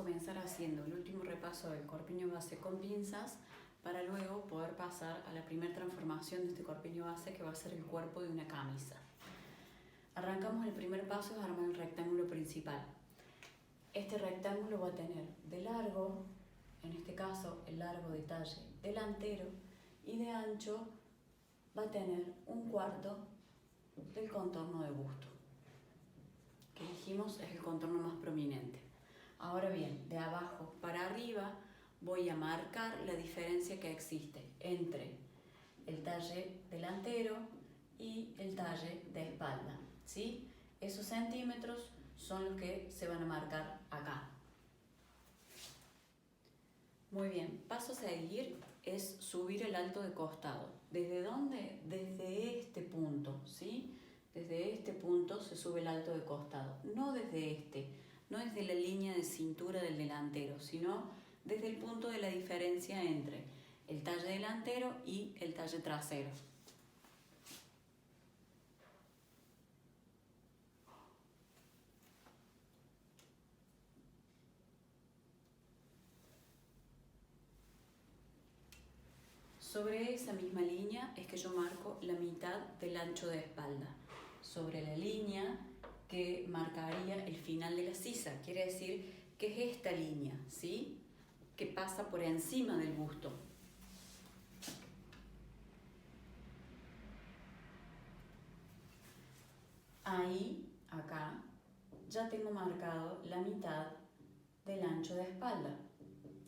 comenzar haciendo el último repaso del corpiño base con pinzas para luego poder pasar a la primera transformación de este corpiño base, que va a ser el cuerpo de una camisa. Arrancamos, el primer paso es armar el rectángulo principal. Este rectángulo va a tener de largo, en este caso el largo de talle delantero, y de ancho va a tener 1/4 del contorno de busto, que dijimos es el contorno más prominente. Ahora bien, de abajo para arriba voy a marcar la diferencia que existe entre el talle delantero y el talle de espalda, ¿sí? Esos centímetros son los que se van a marcar acá. Muy bien, paso a seguir es subir el alto de costado. ¿Desde dónde? Desde este punto, ¿sí? Desde este punto se sube el alto de costado, no desde este, no desde la línea de cintura del delantero, sino desde el punto de la diferencia entre el talle delantero y el talle trasero. Sobre esa misma línea es que yo marco la mitad del ancho de espalda. Sobre la línea que marcaría el final de la sisa, quiere decir que es esta línea, ¿sí? Que pasa por encima del busto. Ahí, acá, ya tengo marcado la mitad del ancho de espalda,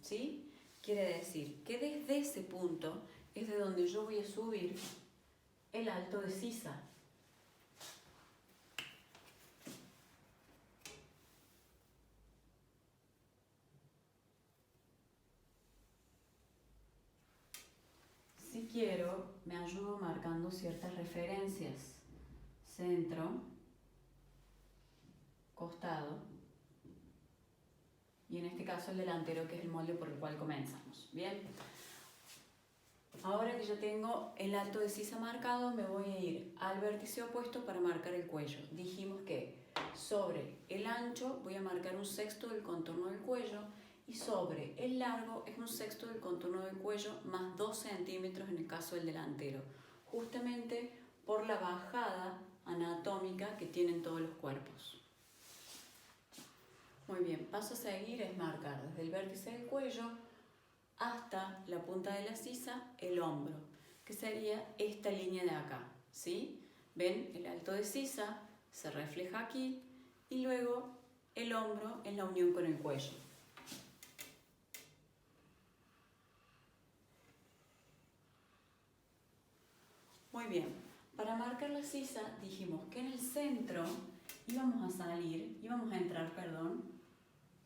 ¿sí? Quiere decir que desde ese punto es de donde yo voy a subir el alto de sisa. Si quiero, me ayudo marcando ciertas referencias. Centro, costado, y en este caso el delantero, que es el molde por el cual comenzamos. Bien. Ahora que yo tengo el alto de sisa marcado, me voy a ir al vértice opuesto para marcar el cuello. Dijimos que sobre el ancho voy a marcar 1/6 del contorno del cuello, y sobre el largo es 1/6 del contorno del cuello más 2 centímetros en el caso del delantero, justamente por la bajada anatómica que tienen todos los cuerpos. Muy bien, paso a seguir es marcar desde el vértice del cuello hasta la punta de la sisa el hombro, que sería esta línea de acá, ¿sí? ¿Ven? El alto de sisa se refleja aquí y luego el hombro en la unión con el cuello. Muy bien, para marcar la sisa dijimos que en el centro íbamos a entrar,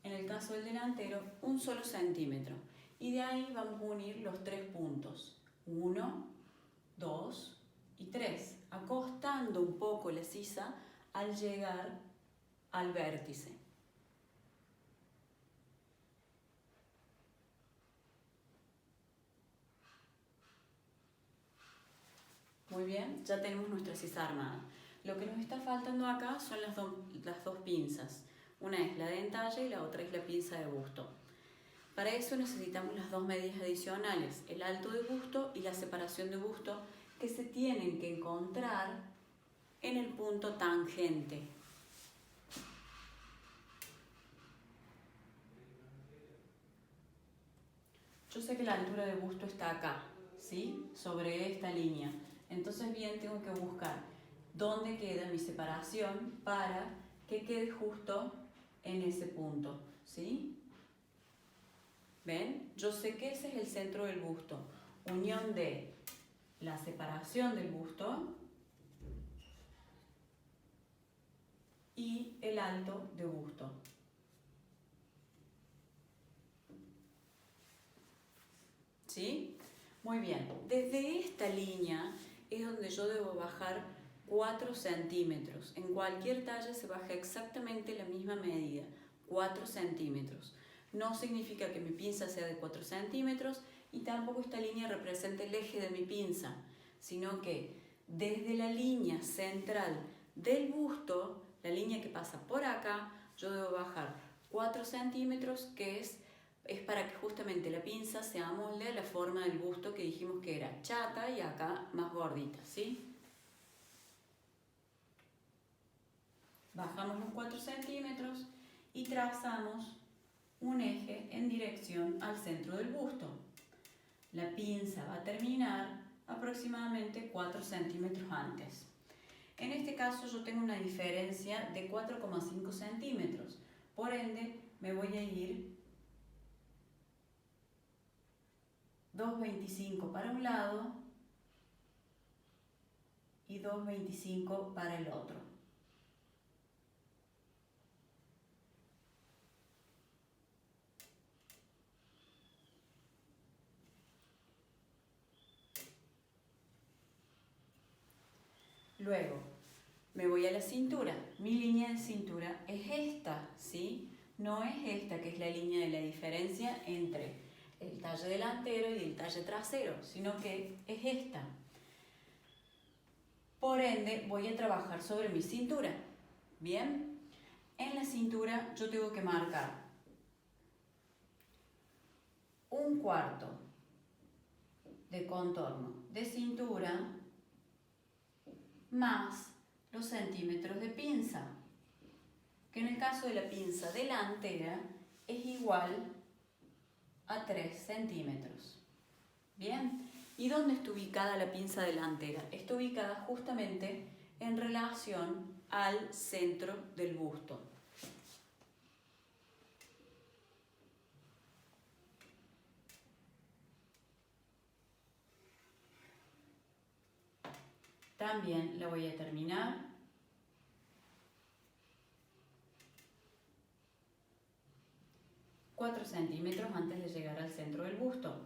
en el caso del delantero, 1 solo centímetro. Y de ahí vamos a unir los 3 puntos, 1, 2 y 3, acostando un poco la sisa al llegar al vértice. Muy bien, ya tenemos nuestra sisa armada. Lo que nos está faltando acá son las dos pinzas. Una es la de entalle y la otra es la pinza de busto. Para eso necesitamos las 2 medidas adicionales, el alto de busto y la separación de busto, que se tienen que encontrar en el punto tangente. Yo sé que la altura de busto está acá, ¿sí? Sobre esta línea. Entonces bien, tengo que buscar dónde queda mi separación para que quede justo en ese punto, ¿sí? ¿Ven? Yo sé que ese es el centro del busto. Unión de la separación del busto y el alto de busto. ¿Sí? Muy bien. Desde esta línea es donde yo debo bajar 4 centímetros. En cualquier talla se baja exactamente la misma medida, 4 centímetros. No significa que mi pinza sea de 4 centímetros y tampoco esta línea representa el eje de mi pinza, sino que desde la línea central del busto, la línea que pasa por acá, yo debo bajar 4 centímetros, que es para que justamente la pinza se amolde a la forma del busto que dijimos que era chata y acá más gordita, ¿sí? Bajamos los 4 centímetros y trazamos un eje en dirección al centro del busto. La pinza va a terminar aproximadamente 4 centímetros antes. En este caso yo tengo una diferencia de 4,5 centímetros, por ende me voy a ir 2,25 para un lado y 2,25 para el otro. Luego me voy a la cintura. Mi línea de cintura es esta, ¿sí? No es esta que es la línea de la diferencia entre el talle delantero y el talle trasero, sino que es esta. Por ende, voy a trabajar sobre mi cintura. Bien, en la cintura yo tengo que marcar 1/4 de contorno de cintura más los centímetros de pinza, que en el caso de la pinza delantera es igual a 3 centímetros. Bien, ¿y dónde está ubicada la pinza delantera? Está ubicada justamente en relación al centro del busto. También la voy a terminar 4 centímetros antes de llegar al centro del busto.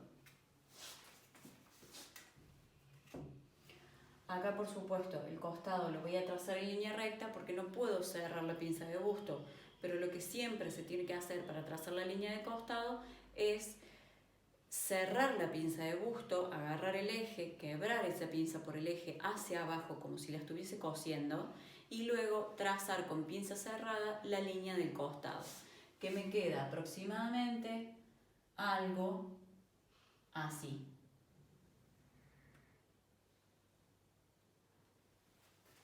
Acá, por supuesto, el costado lo voy a trazar en línea recta porque no puedo cerrar la pinza de busto, pero lo que siempre se tiene que hacer para trazar la línea de costado es cerrar la pinza de busto, agarrar el eje, quebrar esa pinza por el eje hacia abajo como si la estuviese cosiendo y luego trazar con pinza cerrada la línea del costado, que me queda aproximadamente algo así.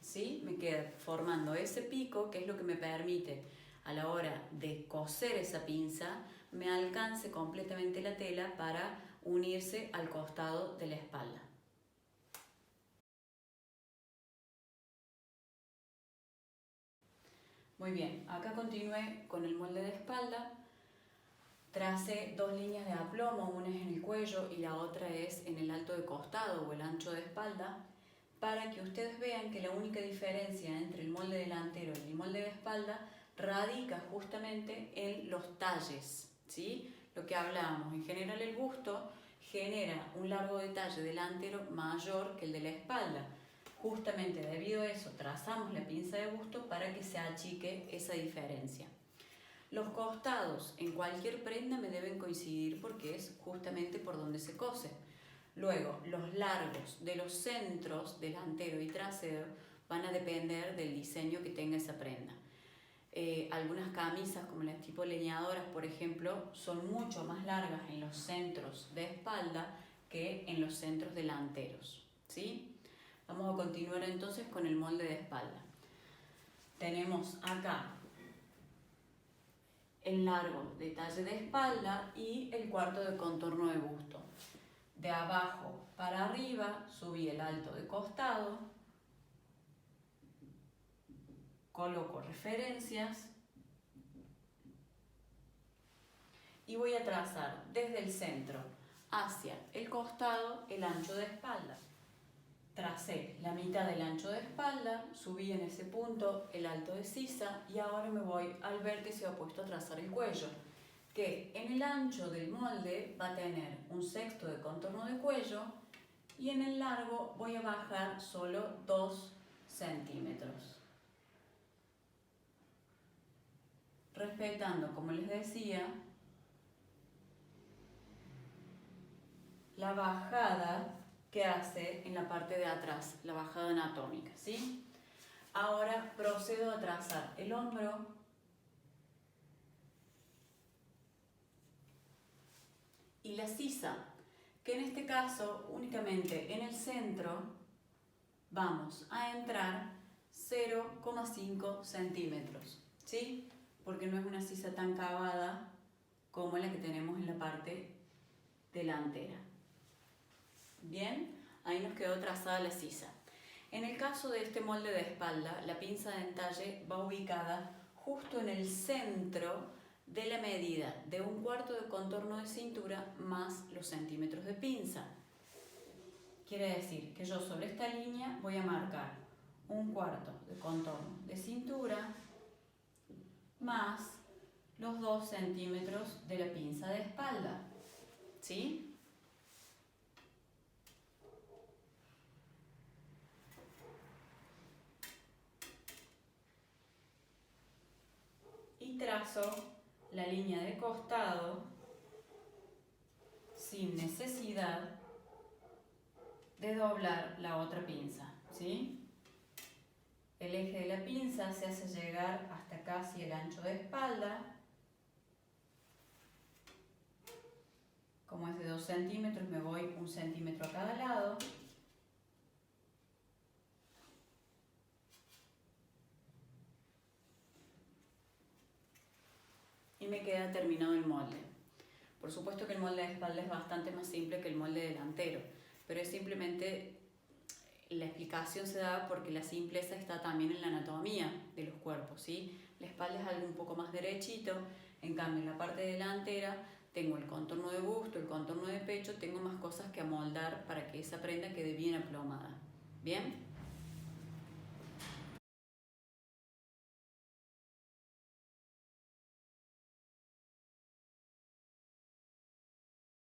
¿Sí? Me queda formando ese pico, que es lo que me permite a la hora de coser esa pinza me alcance completamente la tela para unirse al costado de la espalda. Muy bien, acá continué con el molde de espalda. Tracé 2 líneas de aplomo, una es en el cuello y la otra es en el alto de costado o el ancho de espalda, para que ustedes vean que la única diferencia entre el molde delantero y el molde de espalda radica justamente en los talles, ¿sí? Lo que hablábamos, en general el busto genera un largo de talle delantero mayor que el de la espalda. Justamente debido a eso trazamos la pinza de busto para que se achique esa diferencia. Los costados en cualquier prenda me deben coincidir porque es justamente por donde se cose. Luego, los largos de los centros delantero y trasero van a depender del diseño que tenga esa prenda. Algunas camisas, como las tipo leñadoras, por ejemplo, son mucho más largas en los centros de espalda que en los centros delanteros, ¿sí? Vamos a continuar entonces con el molde de espalda. Tenemos acá el largo de talle de espalda y el cuarto de contorno de busto. De abajo para arriba subí el alto de costado, coloco referencias y voy a trazar desde el centro hacia el costado el ancho de espalda. Tracé la mitad del ancho de espalda, subí en ese punto el alto de sisa y ahora me voy al vértice opuesto a trazar el cuello, que en el ancho del molde va a tener 1/6 de contorno de cuello y en el largo voy a bajar solo 2 centímetros. Respetando, como les decía, la bajada que hace en la parte de atrás, la bajada anatómica, ¿sí? Ahora procedo a trazar el hombro, y la sisa, que en este caso únicamente en el centro vamos a entrar 0,5 centímetros, ¿sí? Porque no es una sisa tan cavada como la que tenemos en la parte delantera. Bien, ahí nos quedó trazada la sisa. En el caso de este molde de espalda, la pinza de entalle va ubicada justo en el centro de la medida de 1/4 de contorno de cintura más los centímetros de pinza. Quiere decir que yo sobre esta línea voy a marcar 1/4 de contorno de cintura más los 2 centímetros de la pinza de espalda, ¿sí? Y trazo la línea de costado sin necesidad de doblar la otra pinza, ¿sí? El eje de la pinza se hace llegar hasta casi el ancho de espalda. Como es de 2 centímetros, me voy 1 centímetro a cada lado. Y me queda terminado el molde. Por supuesto que el molde de espalda es bastante más simple que el molde delantero, pero es simplemente, la explicación se da porque la simpleza está también en la anatomía de los cuerpos, ¿sí? La espalda es algo un poco más derechito, en cambio en la parte delantera tengo el contorno de busto, el contorno de pecho, tengo más cosas que amoldar para que esa prenda quede bien aplomada. ¿Bien?